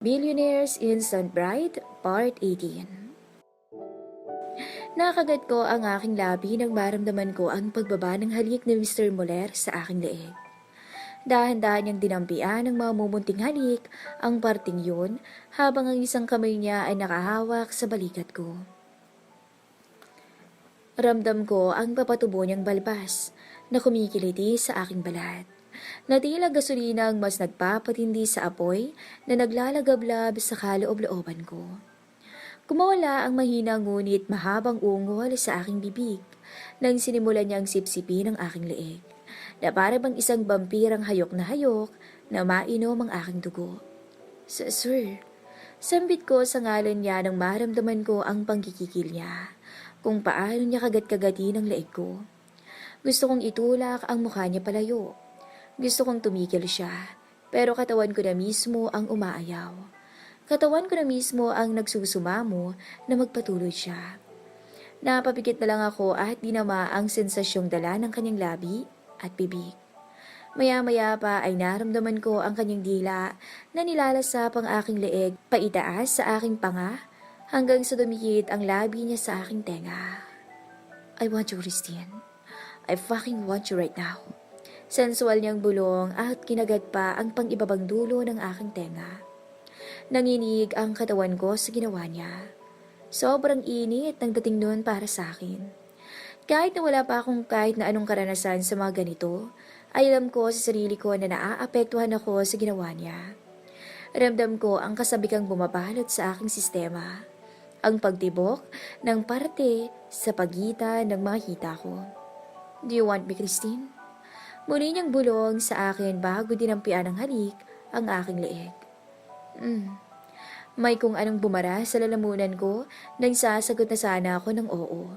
Billionaires Instant Bride, Part 18. Nakagat ko ang aking labi nang maramdaman ko ang pagbaba ng halik ni Mr. Moller sa aking leeg. Dahan-dahan niyang dinampian ng mga mumunting halik ang parting yun habang ang isang kamay niya ay nakahawak sa balikat ko. Ramdam ko ang papatubo niyang balbas na kumikiliti sa aking balat. Na tila gasolina ang mas nagpapatindi sa apoy na naglalagablab sa kaloob-looban ko. Kumawala ang mahina ngunit mahabang ungol sa aking bibig nang sinimulan niyang sipsipin ang aking leeg na para bang isang bampirang hayok na mainom ang aking dugo. Sir, sambit ko sa ngalan niya nang maramdaman ko ang panggigigil niya kung paano niya kagat-kagati ng leeg ko. Gusto kong itulak ang mukha niya palayo. Gusto kong tumigil siya, pero katawan ko na mismo ang umaayaw. Katawan ko na mismo ang nagsusumamo na magpatuloy siya. Napapikit na lang ako at dinama ang sensasyong dala ng kanyang labi at bibig. Maya-maya pa ay naramdaman ko ang kanyang dila na nilalasap ang aking leeg paitaas sa aking panga hanggang sa dumikit ang labi niya sa aking tenga. I want you, Christine. I fucking want you right now. Sensual niyang bulong at kinagat pa ang pang-ibabang dulo ng aking tenga. Nanginig ang katawan ko sa ginawa niya. Sobrang init ng dating noon para sa akin. Kahit na wala pa akong kahit na anong karanasan sa mga ganito, ay alam ko sa sarili ko na naaapektuhan ako sa ginawa niya. Ramdam ko ang kasabikang bumabalot sa aking sistema. Ang pagtibok ng parte sa pagitan ng mga hita ko. Do you want me, Christine? Muli niyang bulong sa akin bago dinampian ng halik ang aking leeg. May kung anong bumara sa lalamunan ko nang sasagot na sana ako ng oo.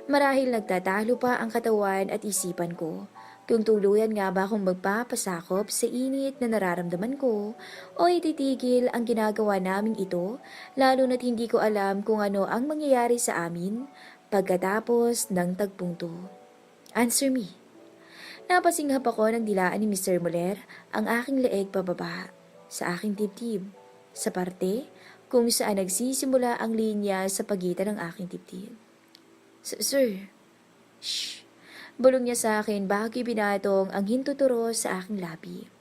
Marahil nagtatalo pa ang katawan at isipan ko kung tuluyan nga ba akong magpapasakop sa init na nararamdaman ko o ititigil ang ginagawa naming ito lalo na't hindi ko alam kung ano ang mangyayari sa amin pagkatapos ng tagpong to. Answer me. Napasinghap ako ng dilaan ni Mr. Moller ang aking leeg pababa, sa aking dibdib, sa parte kung saan nagsisimula ang linya sa pagitan ng aking dibdib. Sir, shh, bulong niya sa akin bago binatong ang hintuturo sa aking labi.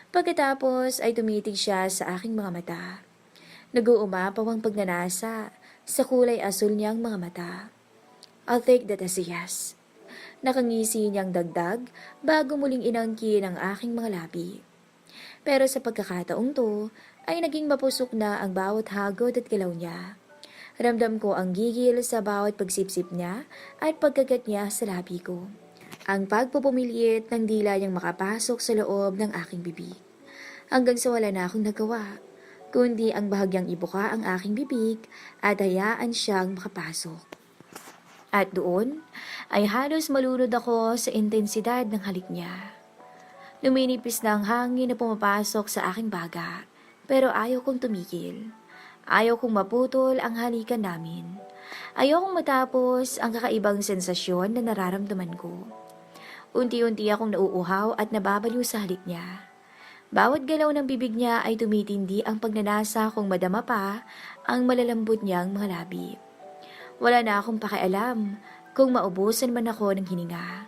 Pagkatapos ay tumitig siya sa aking mga mata. Nag-uumapaw ang pagnanasa sa kulay asul niyang mga mata. I'll take that as a yes. Nakangisi niyang dagdag bago muling inangkin ang aking mga labi. Pero sa pagkakataong to, ay naging mapusok na ang bawat hagod at galaw niya. Ramdam ko ang gigil sa bawat pagsipsip niya at pagkagat niya sa labi ko. Ang pagpupumilit ng dila niyang makapasok sa loob ng aking bibig. Hanggang sa wala na akong nagawa, kundi ang bahagyang ibuka ang aking bibig at hayaan siyang makapasok. At doon ay halos malunod ako sa intensidad ng halik niya. Luminipis na ang hangin na pumapasok sa aking baga, pero ayaw kong tumigil. Ayaw kong maputol ang halikan namin. Ayaw kong matapos ang kakaibang sensasyon na nararamdaman ko. Unti-unti akong nauuhaw at nababaliw sa halik niya. Bawat galaw ng bibig niya ay tumitindi ang pagnanasa kung madama pa ang malalambot niyang mga labi. Wala na akong pakialam kung maubusan man ako ng hininga.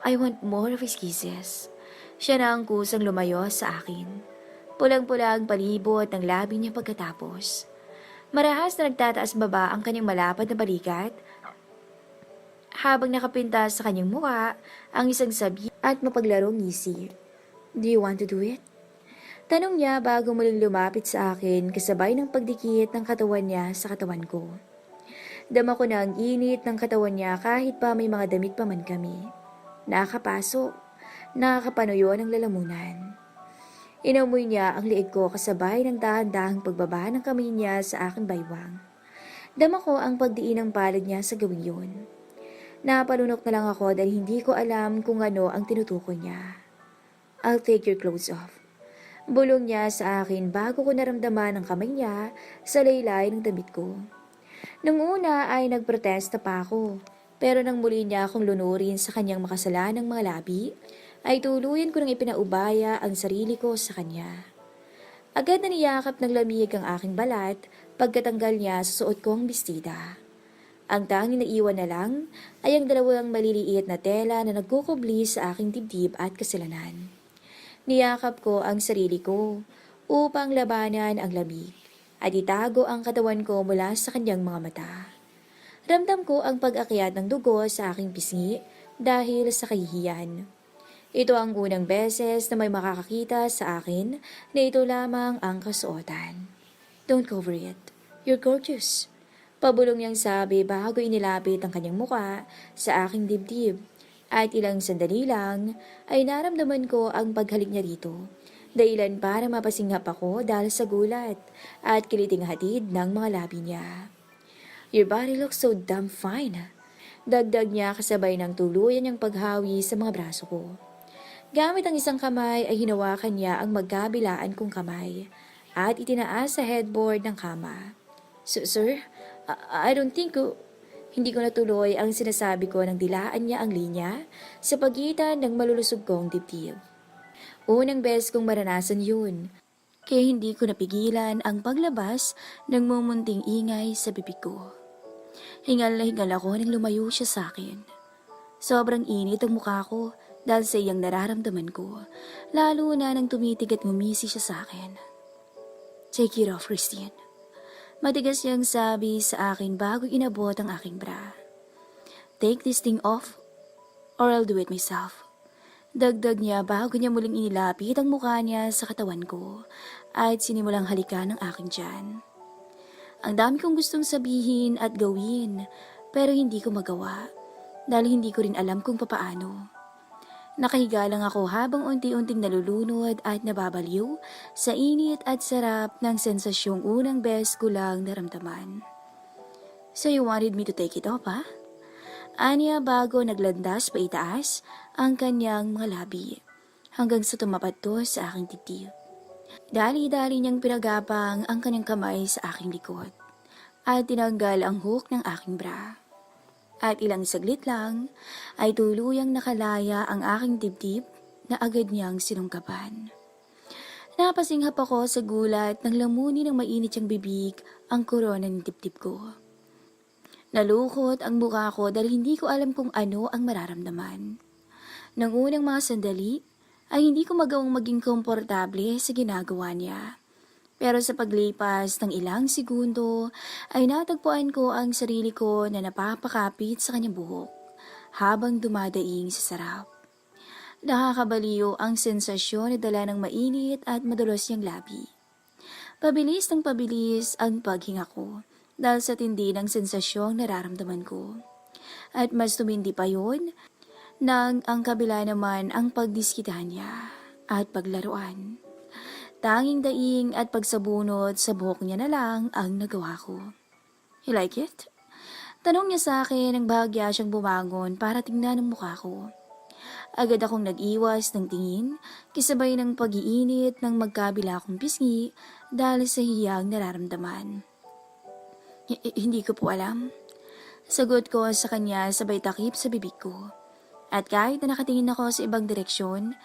I want more of his kisses. Siya na ang kusang lumayo sa akin. Pulang-pula ang palibot ng labi niya pagkatapos. Marahas na nagtataas baba ang kanyang malapad na balikat habang nakapinta sa kanyang mukha ang isang sabi at mapaglarong ngisi. Do you want to do it? Tanong niya bago muling lumapit sa akin kasabay ng pagdikit ng katawan niya sa katawan ko. Dama ko na ang init ng katawan niya kahit pa may mga damit pa man kami. Nakakapasok, nakakapanuyo ng lalamunan. Inamoy niya ang liig ko kasabay ng dahan-dahang pagbaba ng kamay niya sa aking baywang. Dama ko ang pagdiin ng palad niya sa gawing yun. Napalunok na lang ako dahil hindi ko alam kung ano ang tinutukoy niya. I'll take your clothes off. Bulong niya sa akin bago ko naramdaman ang kamay niya sa laylay ng damit ko. Nung una ay nagprotesta pa ako, pero nang muli niya akong lunurin sa kanyang makasalanang mga labi, ay tuluyan ko nang ipinaubaya ang sarili ko sa kanya. Agad na niyakap ng lamig ang aking balat pagkatanggal niya sa suot kong bestida. Ang tanging naiwan na lang ay ang dalawang maliliit na tela na nagkukubli sa aking dibdib at kasilanan. Niyakap ko ang sarili ko upang labanan ang lamig at itago ang katawan ko mula sa kanyang mga mata. Ramdam ko ang pag-akyat ng dugo sa aking pisngi dahil sa kahihiyan. Ito ang unang beses na may makakakita sa akin na ito lamang ang kasuotan. Don't cover it. You're gorgeous. Pabulong niyang sabi bago inilapit ang kanyang muka sa aking dibdib. At ilang sandali lang ay naramdaman ko ang paghalik niya rito. Dahilan para mapasinghap ako dahil sa gulat at kiliting hatid ng mga labi niya. Your body looks so damn fine. Dagdag niya kasabay ng tuluyan niyang paghawi sa mga braso ko. Gamit ang isang kamay ay hinawakan niya ang magkabilaan kong kamay at itinaas sa headboard ng kama. Sir, I don't think Hindi ko natuloy ang sinasabi ko nang dilaan niya ang linya sa pagitan ng malulusog kong dibdib. Unang beses kong maranasan yun, kaya hindi ko napigilan ang paglabas ng mumunting ingay sa bibig ko. Hingal na hingal ako nang lumayo siya sa akin. Sobrang init ang mukha ko dahil sa iyang nararamdaman ko, lalo na nang tumitig at ngumisi siya sa akin. Take it off, Christine. Matigas niyang sabi sa akin bago inabot ang aking bra. Take this thing off or I'll do it myself. Dagdag niya bago niya muling inilapit ang mukha niya sa katawan ko at sinimulang halikan ng aking tiyan. Ang dami kong gustong sabihin at gawin pero hindi ko magawa dahil hindi ko rin alam kung papaano. Nakahiga lang ako habang unti-unting nalulunod at nababaliw sa init at sarap ng sensasyong unang beses ko lang naramdaman. So you wanted me to take it off, ha? Anya bago naglandas pa itaas ang kanyang mga labi hanggang sa tumapat to sa aking dibdib. Dali-dali niyang pinagapang ang kanyang kamay sa aking likod at tinanggal ang hook ng aking bra. At ilang saglit lang ay tuluyang nakalaya ang aking dibdib na agad niyang sinungkapan. Napasinghap ako sa gulat nang lamunin ng mainit niyang bibig ang korona ng dibdib ko. Nalukot ang mukha ko dahil hindi ko alam kung ano ang mararamdaman. Nang unang mga sandali ay hindi ko magawang maging komportable sa ginagawa niya. Pero sa paglipas ng ilang segundo ay natagpuan ko ang sarili ko na napapakapit sa kanyang buhok habang dumadaing sa sarap. Nakakabaliw ang sensasyon na dala ng mainit at madulas niyang labi. Pabilis ng pabilis ang paghinga ko dahil sa tindi ng sensasyong nararamdaman ko. At mas tumindi pa yun nang ang kabila naman ang pagdiskitahan niya at paglaruan. Tanging daing at pagsabunot sa buhok niya na lang ang nagawa ko. You like it? Tanong niya sa akin nang bahagya siyang bumangon para tingnan ang mukha ko. Agad akong nag-iwas ng tingin, kisabay ng pag-iinit ng magkabila kong pisngi dahil sa hiyang nararamdaman. Hindi ko po alam. Sagot ko sa kanya sabay takip sa bibig ko. At kahit na nakatingin ako sa ibang direksyon,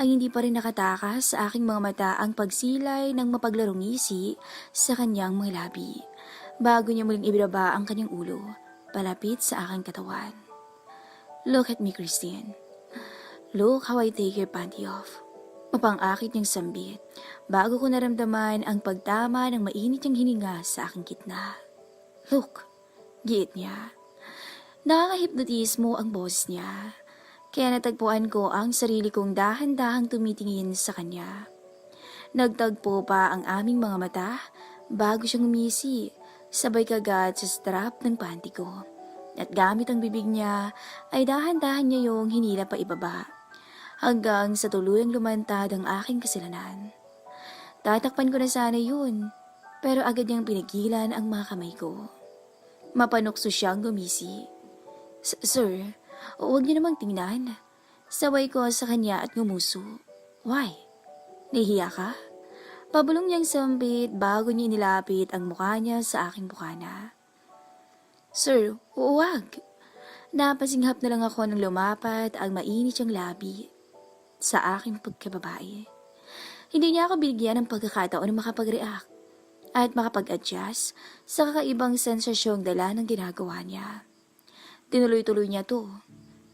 ay hindi pa rin nakatakas sa aking mga mata ang pagsilay ng mapaglarong ngisi sa kanyang mga labi, bago niya muling ibaba ang kanyang ulo, palapit sa aking katawan. Look at me, Christine. Look how I take your panty off. Mapang-akit niyang sambit, bago ko naramdaman ang pagtama ng mainit niyang hininga sa aking gitna. Look, giit niya. Nakaka-hypnotismo ang boses niya. Kaya natagpuan ko ang sarili kong dahan-dahang tumitingin sa kanya. Nagtagpo pa ang aming mga mata bago siyang umisi, sabay kagat sa strap ng panty ko. At gamit ang bibig niya ay dahan-dahan niya yung hinila pa ibaba, hanggang sa tuluyang lumantad ang aking kasilanan. Tatakpan ko na sana yun, pero agad niyang pinigilan ang mga kamay ko. Mapanukso siyang gumisi. Sir, huwag niyo namang tingnan. Sabay ko sa kanya at ngumuso. Why? Nahihiya ka? Pabulong niyang sambit bago niya inilapit ang mukha niya sa aking bukana. Sir, huwag. Napasinghap na lang ako nang lumapat ang mainit niyang labi sa aking pagkababae. Hindi niya ako binigyan ng pagkakataon na makapag-react at makapag-adjust sa kakaibang sensasyong dala ng ginagawa niya. Tinuloy-tuloy niya to.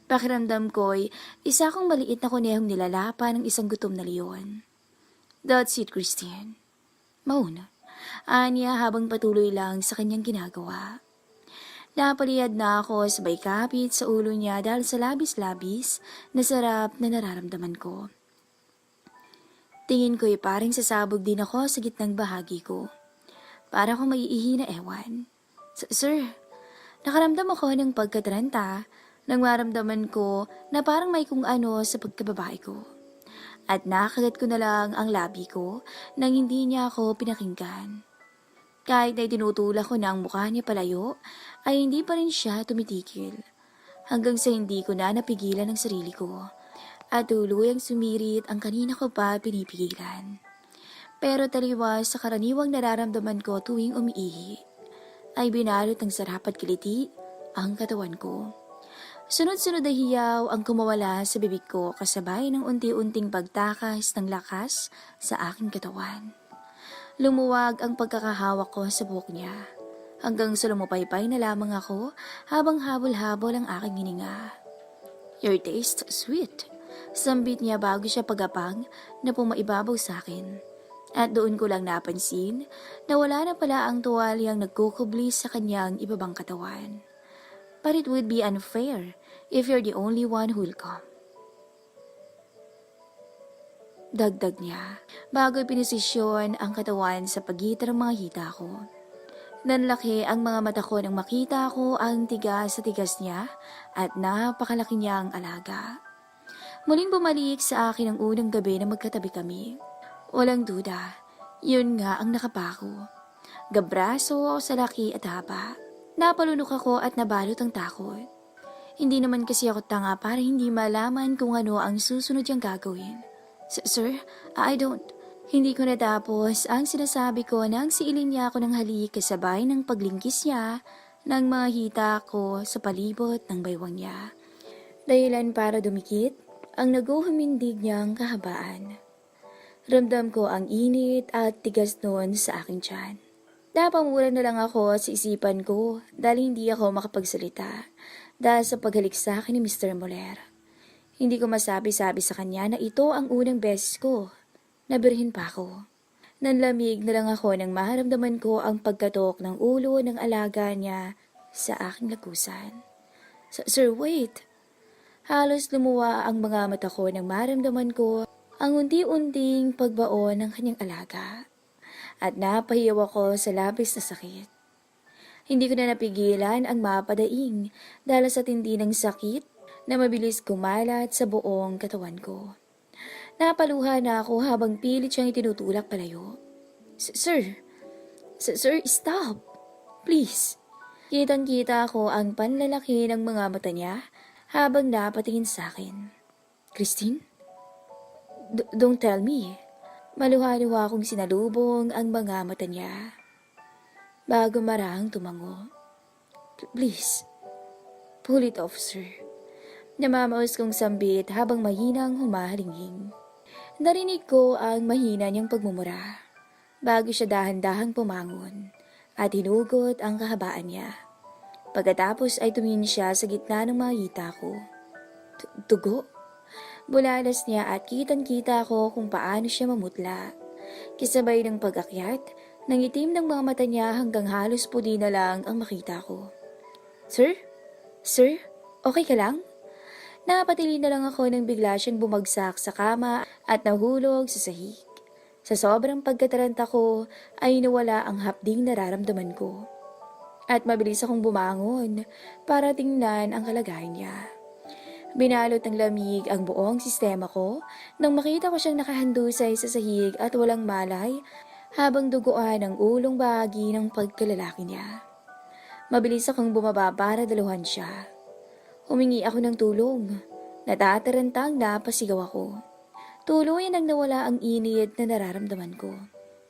Pakiramdam ko'y isa akong maliit na kunehong nilalapa ng isang gutom na leon. That's it, Christine. Mauna. Anya habang patuloy lang sa kanyang ginagawa. Napaliyad na ako sabay kapit sa ulo niya dahil sa labis-labis na sarap na nararamdaman ko. Tingin ko'y parang sasabog din ako sa gitnang bahagi ko. Para akong maiihi na ewan. Sir, nakaramdam ako ng pagkataranta nang maramdaman ko na parang may kung ano sa pagkababae ko. At nakagat ko na lang ang labi ko nang hindi niya ako pinakinggan. Kahit na itinutulak ko na ang mukha niya palayo, ay hindi pa rin siya tumitikil. Hanggang sa hindi ko na napigilan ang sarili ko. At tuluyang sumirit ang kanina ko pa pinipigilan. Pero taliwas sa karaniwang nararamdaman ko tuwing umiihi, ay binalot ng sarap at kiliti ang katawan ko. Sunod-sunod na hiyaw ang kumawala sa bibig ko kasabay ng unti-unting pagtakas ng lakas sa aking katawan. Lumuwag ang pagkakahawak ko sa buhok niya hanggang sa lumupaypay na lamang ako habang habol-habol ang aking hininga. Your taste sweet. Sambit niya bago siya pagapang na pumaibabaw sa akin. At doon ko lang napansin na wala na pala ang tuwalyang nagkukubli sa kanyang ibabang katawan. But it would be unfair if you're the only one who'll come. Dagdag niya, bago pinisisyon ang katawan sa pagitan ng mga hita ko. Nanlaki ang mga mata ko nang makita ko ang tigas sa tigas niya at napakalaki niyang alaga. Muling bumalik sa akin ang unang gabi na magkatabi kami. Walang duda, yun nga ang nakapako. Gabraso sa laki at haba. Napalunok ako at nabalot ang takot. Hindi naman kasi ako tanga para hindi malaman kung ano ang susunod niyang gagawin. Sir, I don't. Hindi ko natapos ang sinasabi ko nang siilin niya ako ng halik kasabay ng paglingkis niya ng mga hita ko sa palibot ng baywang niya. Dahilan para dumikit ang naguhumindig niyang kahabaan. Ramdam ko ang init at tigas noon sa aking tiyan. Napamura na lang ako sa isipan ko dahil hindi ako makapagsalita dahil sa paghalik sa akin ni Mr. Moller. Hindi ko masabi-sabi sa kanya na ito ang unang beses ko. Nabirhin pa ako. Nanlamig na lang ako nang maharamdaman ko ang pagkatok ng ulo ng alaga niya sa aking lagusan. Sir, wait! Halos lumuwa ang mga mata ko nang maharamdaman ko ang unti-unting pagbaon ng kanyang alaga. At napahiyaw ako sa labis na sakit. Hindi ko na napigilan ang mapadaing dahil sa tindi ng sakit na mabilis kumalat sa buong katawan ko. Napaluha na ako habang pilit siyang itinutulak palayo. Sir, stop! Please! Kitang-kita ko ang panlalaki ng mga mata niya habang napatingin sa akin. Christine? Don't tell me. Maluha-luha akong sinalubong ang mga mata niya. Bago marahang tumango. Please, pull it off, sir. Namamaos kong sambit habang mahinang humahalinging. Narinig ko ang mahina niyang pagmumura. Bago siya dahan-dahang pumangon at hinugot ang kahabaan niya. Pagkatapos ay tumingin siya sa gitna ng mga hita ko. Tugo? Bulalas niya at kitang-kita ko kung paano siya mamutla. Kisabay ng pag-akyat, nang itim ng mga mata niya hanggang halos pudi na lang ang makita ko. Sir? Sir? Okay ka lang? Napatili na lang ako nang bigla siyang bumagsak sa kama at nahulog sa sahig. Sa sobrang pagkataranta ko ay nawala ang hapding nararamdaman ko. At mabilis akong bumangon para tingnan ang kalagayan niya. Binalot ng lamig ang buong sistema ko nang makita ko siyang nakahandusay sa sahig at walang malay habang duguan ang ulong bahagi ng pagkalalaki niya. Mabilis akong bumaba para daluhan siya. Humingi ako ng tulong. Natatarantang napasigaw ako. Tuluyan ang nawala ang init na nararamdaman ko.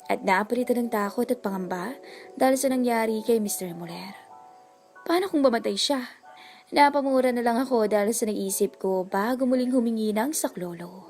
At napalitan ng takot at pangamba dahil sa nangyari kay Mr. Moller. Paano kung mamatay siya? Napamura na lang ako dahil sa naisip ko bago muling humingi ng saklolo.